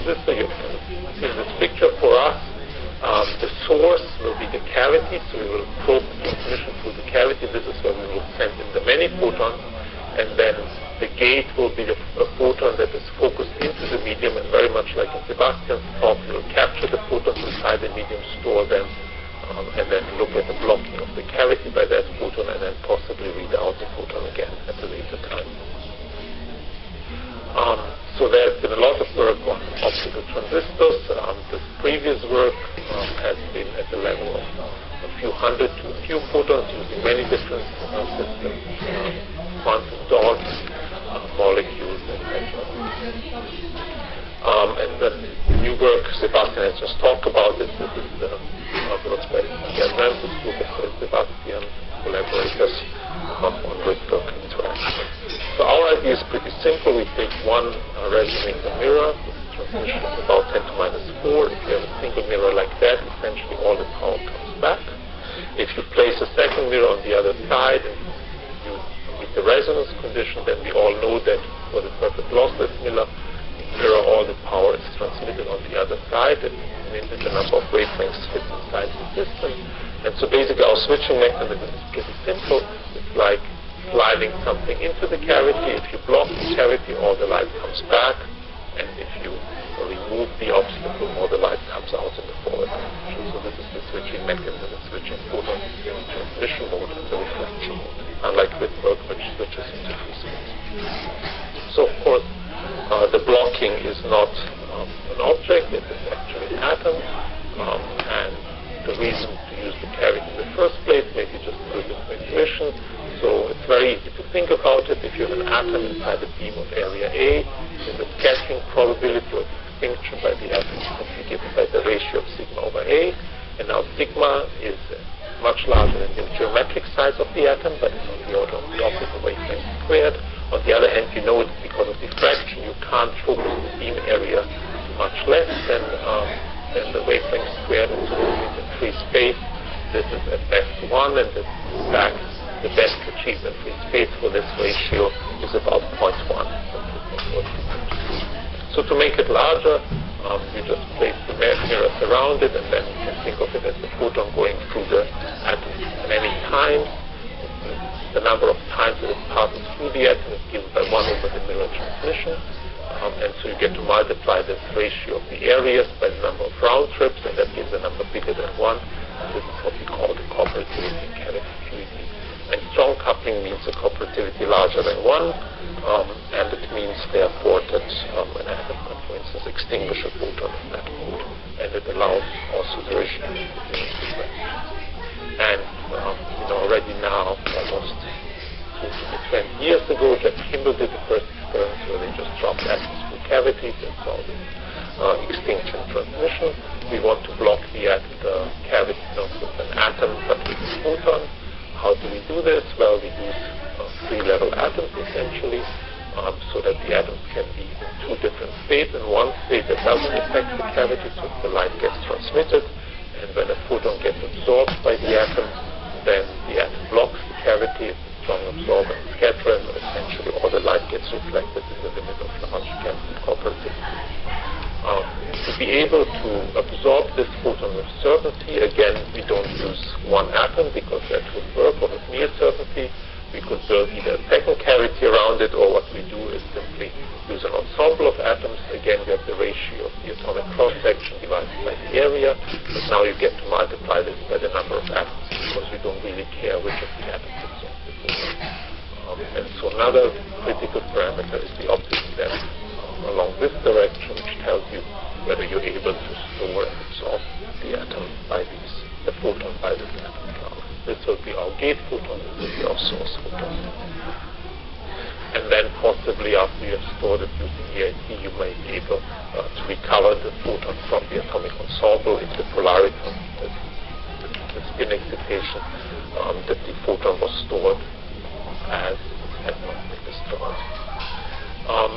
transistor. You can see in this picture for us. The source will be the cavity, so we will probe the transmission through the cavity. This is where we will send in the many photons, and then the gate will be a photon that is focused into the medium, and very much like in Sebastian's talk, we will capture the photons inside the medium, store them, and then look at the blocking of the cavity by that photon, and then possibly read out the photon again at a later time. So there's been a lot of work on optical transistors. This previous work has been at the level of a few hundred to a few photons using many different systems, quantum dots, molecules, etc. And the new work Sebastian has just talked about this. This is the work by the Advances group of Sebastian collaborators on Rydberg interaction. So our idea is pretty simple. We take one resonator mirror with transmission of about 10 to minus 4. If you have a single mirror like that, essentially all the power comes back. If you place a second mirror on the other side and you meet the resonance condition, then we all know that for the perfect lossless mirror, all the power is transmitted on the other side, and the number of wavelengths fits inside the system. And so basically our switching mechanism is pretty simple. It's like sliding something into the cavity. If you block the cavity, all the light comes back, and if you remove the obstacle, all the light comes out in the forward direction. So this is the switching mechanism, the switching photons in the transmission mode and the reflection mode, unlike Rydberg, which switches into free space. So of course, the blocking is not an object, it is actually an atom, and the reason to use the cavity in the first place, maybe just a little bit of intuition. So it's very easy to think about it. If you have an atom inside a beam of area A, then the scattering probability or the extinction by the atom can be given by the ratio of sigma over A. And now sigma is much larger than the geometric size of the atom, but it's on the order of the optical wavelength squared. On the other hand, you know it because of diffraction. You can't focus the beam area much less than the wavelength squared. And so in free space, this is at best 1, and this back the best achieved in free space for this ratio is about 0.1. So to make it larger, you just place the mirrors around it, and then you can think of it as the photon going through the atom many times. The number of times that it passes through the atom is given by 1 over the mirror transmission. And so you get to multiply this ratio of the areas by the number of round trips, and that gives a number bigger than 1. And this is what we call the cooperativity in cavity QED. And strong coupling means a cooperativity larger than 1, and it means therefore that an atom can, for instance, extinguish a photon in that mode, and it allows also the regime to differentiate. And already now, almost 20 years ago, Jeff Kimball did the first experiments where they just dropped atoms through cavities and saw the extinction transmission. We want to block the cavity not with an atom but with a photon. How do we do this? Well, we use 3-level atoms essentially, so that the atoms can be in 2 different states. In one state that doesn't affect the cavity, so the light gets transmitted, and when a photon gets absorbed by the atom, then the atom blocks the cavity, it's a strong absorber and scatterer, and essentially all the light gets reflected in the limit of large cavity cooperativity. To be able to absorb this photon with certainty, again, we don't use one atom because that would work, or with near certainty. We could build either a second cavity around it, or what we do is simply use an ensemble of atoms. Again, we have the ratio of the atomic cross-section divided by the area, but now you get to multiply this by the number of atoms because we don't really care which of the atoms absorb the photon. And so another critical parameter is the optical depth along this direction, which tells you whether you're able to store and absorb the atom by the photon by this atom cloud. This will be our gate photon, this will be our source photon. And then possibly after you have stored it using EIT, you may be able to recover the photon from the atomic ensemble if the polarity, the spin excitation, that the photon was stored as had not been destroyed.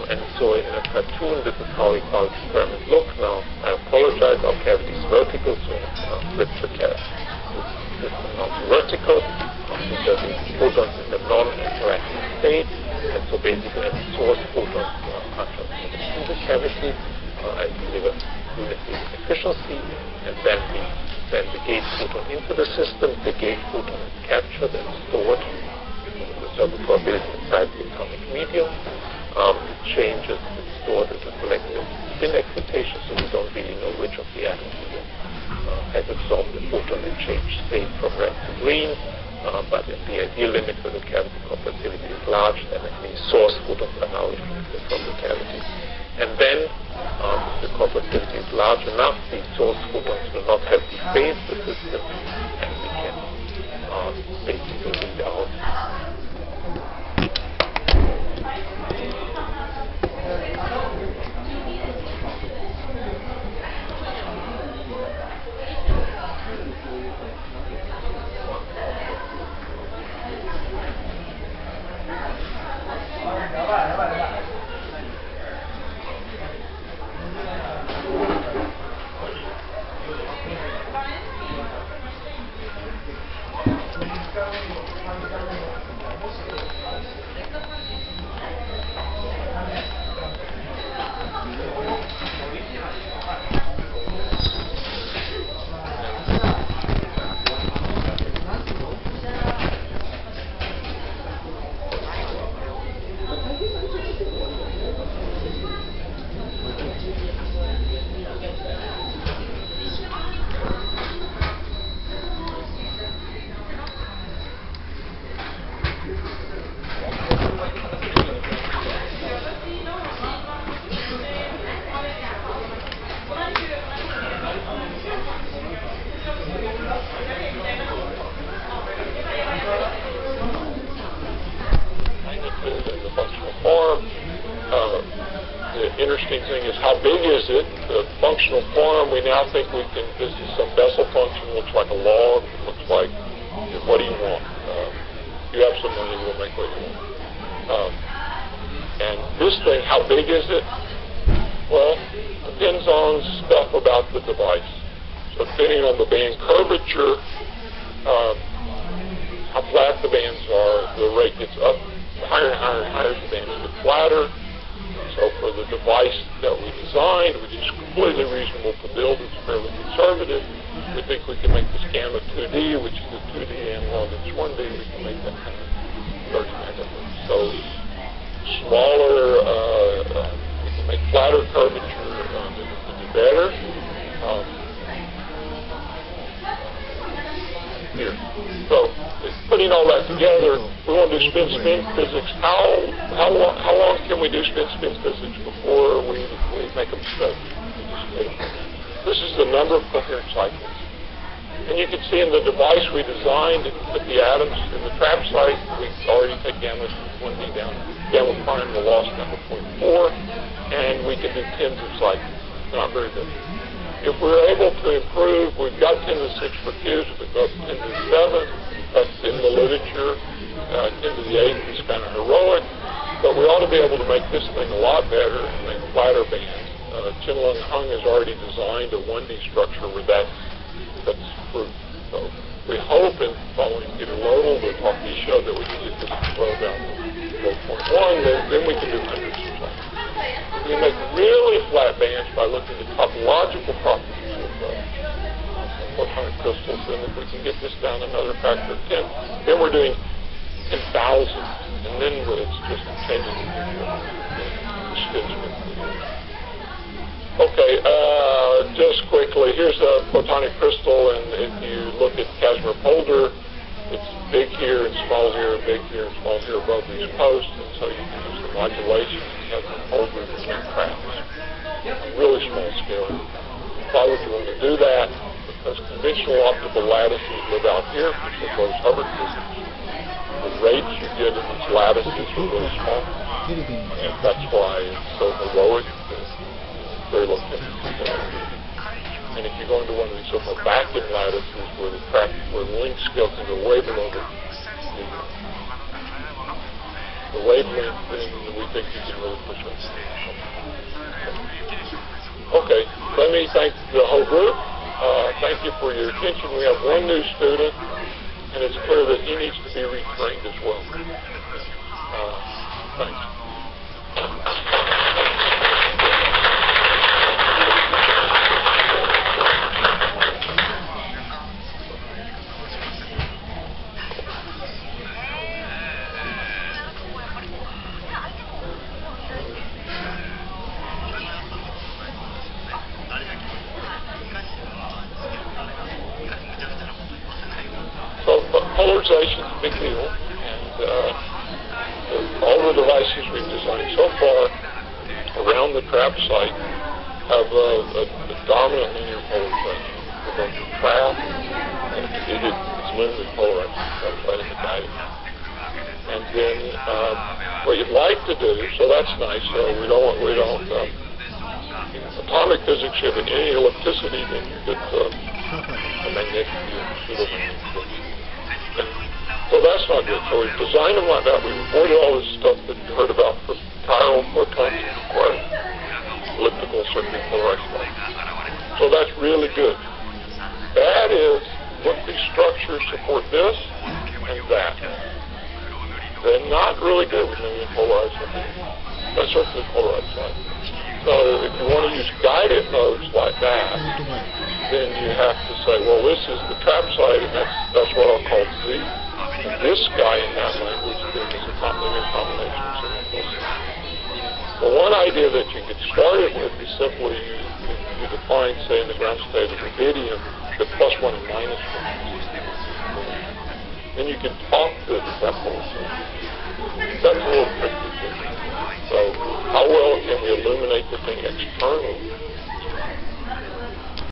And so in a cartoon, this is how our experiment looks. Now, I apologize, our cavity is vertical, so I flip the system now to vertical. These are the photons in the non-interacting state, and so basically any source photons are transmitted through the cavity. and deliver unity efficiency, and then we send the gate photon into the system. The gate photon is captured and stored in the thermal probability inside the atomic medium. It changes, it's stored at a collective spin excitation, so we don't really know which of the atoms has absorbed the photon and changed state from red to green. But in the ideal limit where the cavity cooperativity is large, then any source photons are now reflected from the cavity. And then, if the cooperativity is large enough, the source photons will not have defaced the system, and we can basically read out interesting thing is how big is it? The functional form, we now think we can, this is some Bessel function, looks like a log, looks like, what do you want? You have some money, we'll make what you want. And this thing, how big is it? Well, depends on stuff about the device. So depending on the band curvature, how flat the bands are, the rate gets up, higher and higher and higher, the bands get flatter. So for the device that we designed, which is completely reasonable to build, it's fairly conservative, we think we can make this gamma 2D, which is the 2D analog, it's 1D, we can make that kind of 30 megahertz. So smaller, we can make flatter curvature, it can be better. Here. So putting all that together, we want to do spin-spin physics. How long can we do spin-spin physics before we make a mistake? This is the number of coherent cycles. And you can see in the device we designed, with the atoms in the trap site, we already take gamma 1D down, gamma prime, the loss down to 0.4, and we can do tens of cycles. Not very good. If we're able to improve, we've got 10 to the 6 for Qs, if we go up 10 to the 7, that's in the literature. 10 to the 8 is kind of heroic, but we ought to be able to make this thing a lot better and make flatter bands. Chin-Lung Hung has already designed a 1D structure where that's proved. So we hope in following Peter Lodel, the talk he showed, that we can get this to 12 down to 4.1, then we can do hundreds of cycles. We can make really flat bands by looking at topological properties of photonic crystals, and if we can get this down another factor of 10, then we're doing 10,000, and then it's just changing the spin. Okay, just quickly, here's a photonic crystal, and if you look at Casimir Polder, it's big here and small here, big here and small here above these posts, and so you can use the modulation of Casimir Polder to make crafts. Really small scale. Why would you want to do that? Because conventional optical lattices live out here, which is those Hubbard physics. The rates you get in these lattices are really small, and that's why it's so heroic, very low temperature. And if you go into one of these so-called vacuum lattices where the length scale can go way below the wavelength, then we think you can really push it. Okay, let me thank the whole group. Thank you for your attention. We have one new student, and it's clear that he needs to be retrained as well. Thanks. Illumination is a big deal, and all the devices we've designed so far around the trap site have a dominant linear polarization. We're going to trap, and it's linearly polarized. That's right in the guiding. And then what you'd like to do, so that's nice. So we don't atomic physics having any ellipticity, then you get a magnetic field, pseudo-magnetic field. So that's not good. So we've designed them like that. We've avoided all this stuff that you heard about for chiral photons or elliptical circular polarized light. So that's really good. Bad is, look, these structures support this and that. They're not really good with linear polarized light. That's circular polarized light. So if you want to use guided nodes like that, then you have to say, well, this is the trap site, and that's what I'll call Z. And this guy in that language then is a linear combination of signals. Well, one idea that you could start it with is simply you define, say, in the ground state of rubidium, the plus one and minus one. Then you can talk to that whole thing. That's a little tricky. So how well can we illuminate the thing externally